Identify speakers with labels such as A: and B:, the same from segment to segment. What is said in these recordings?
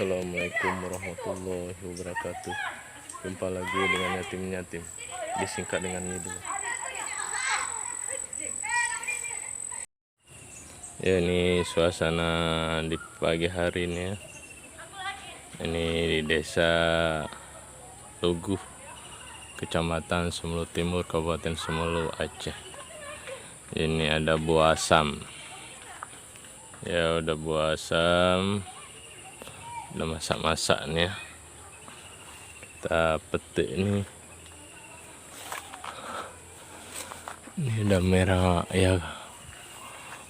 A: Assalamualaikum warahmatullahi wabarakatuh. Jumpa lagi dengan yatim-yatim, disingkat dengan Mido. Ya, ini suasana di pagi hari ini ya. Ini di desa Luguh, Kecamatan Sumelu Timur, Kabupaten Sumelu, Aceh. Ini ada buah asam. Ya, udah buah asam. Udah masak-masak nih ya. Kita petik nih. Ini udah merah ya.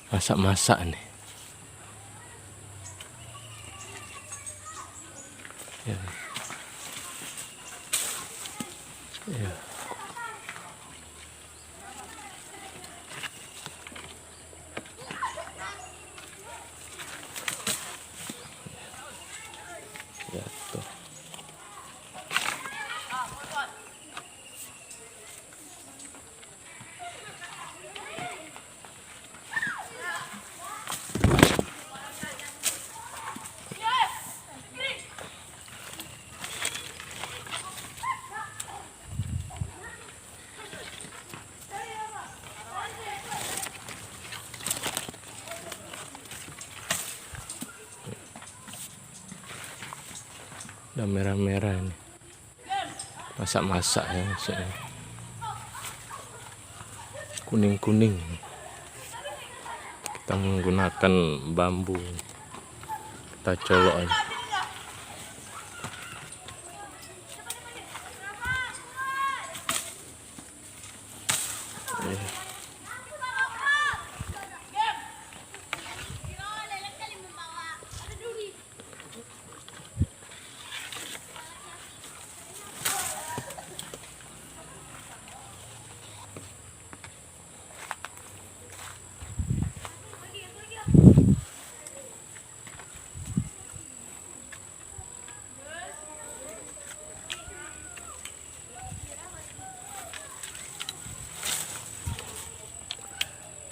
A: Masak-masak nih. Ya. Ya. Ya tuh. Udah merah-merah ini. Masak-masak ya maksudnya. Kuning-kuning. Kita menggunakan bambu. Kita colok aja. Ya.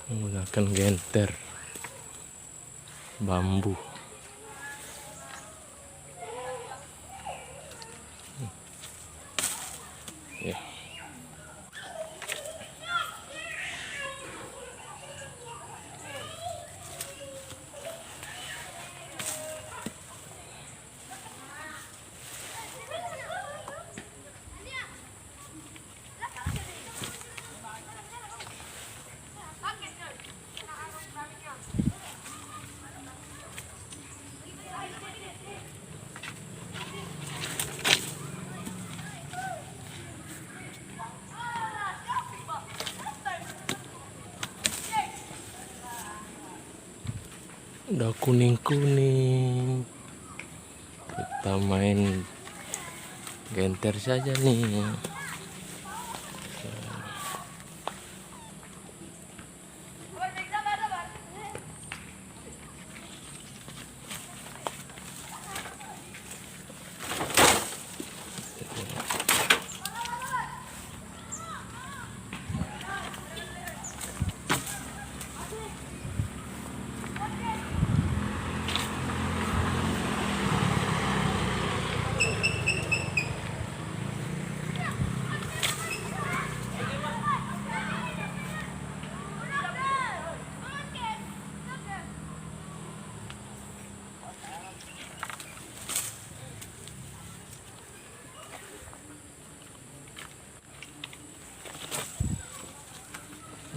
A: Menggunakan genter bambu. Ya. Udah kuning-kuning. Kita main genter saja nih.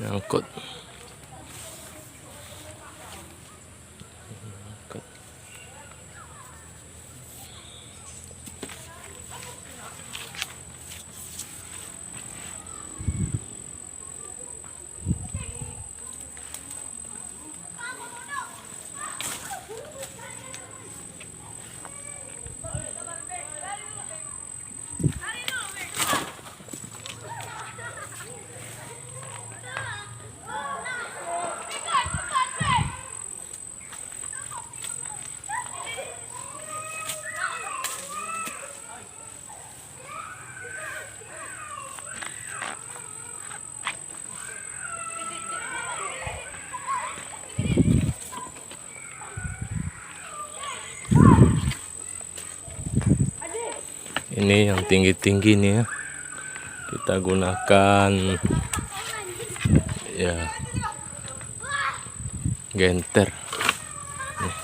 A: Nyangkut. Ini yang tinggi-tinggi nih ya, kita gunakan ya genter. Nih.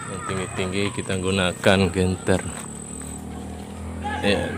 A: Yang tinggi-tinggi kita gunakan genter ya.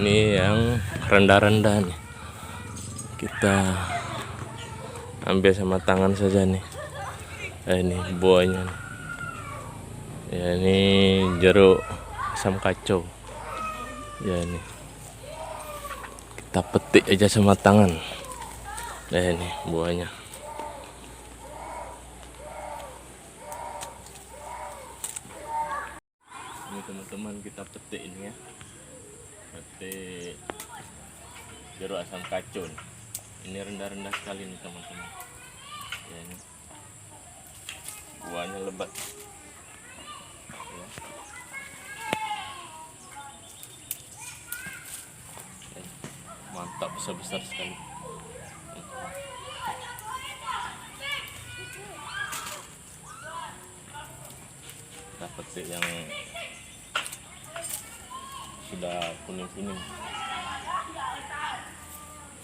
A: Ini yang rendah-rendah nih, kita ambil sama tangan saja nih. Ini buahnya nih. Ya, ini jeruk asam kacau ya, ini kita petik aja sama tangan. Ini buahnya. Ini teman-teman, kita petik ini ya, petik jeruk asam kacau nih. Ini rendah-rendah sekali nih teman-teman ya, ini buahnya lebat ya. besar sekali. Kita petik yang sudah kuning-kuning,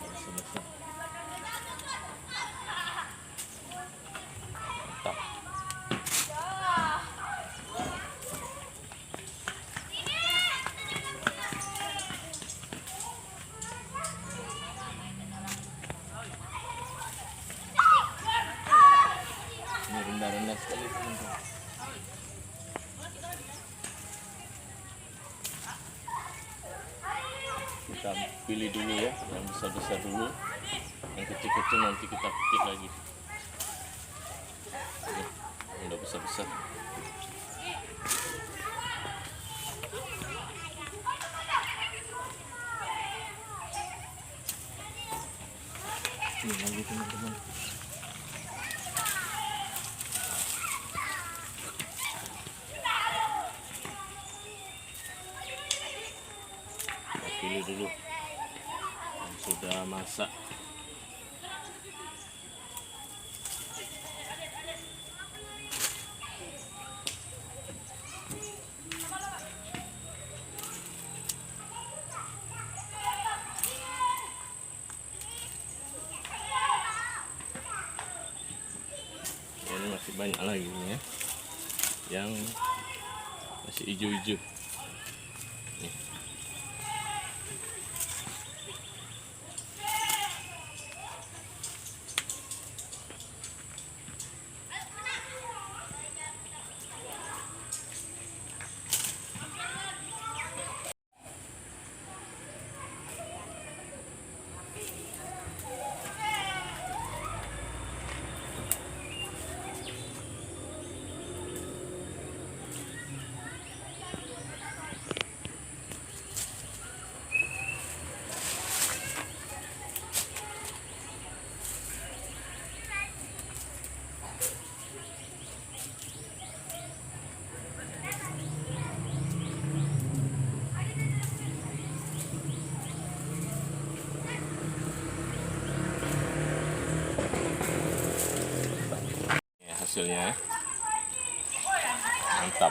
A: besar-besar. Mantap. Ini rendah-rendah sekali teman-teman. Kita pilih dulu ya, yang besar-besar dulu, yang kecil-kecil nanti kita petik lagi. Ini udah besar-besar. Ini lagi teman-teman. Pilih dulu yang sudah masak. Ini masih banyak lagi ya, yang masih hijau-hijau. Nih. Hasilnya mantap.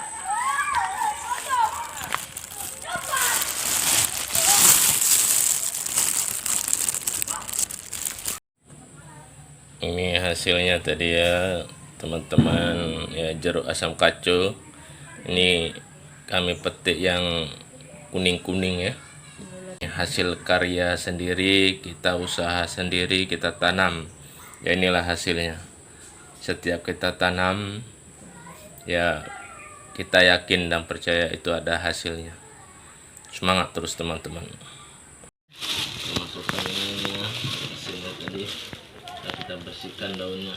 A: Ini hasilnya tadi ya teman-teman ya, jeruk asam kacu. Ini kami petik yang kuning-kuning ya. Hasil karya sendiri, kita usaha sendiri, kita tanam. Ya inilah hasilnya. Setiap kita tanam ya kita yakin dan percaya itu ada hasilnya. Semangat terus teman-teman. Masukkan ini ya, hasilnya tadi kita bersihkan daunnya.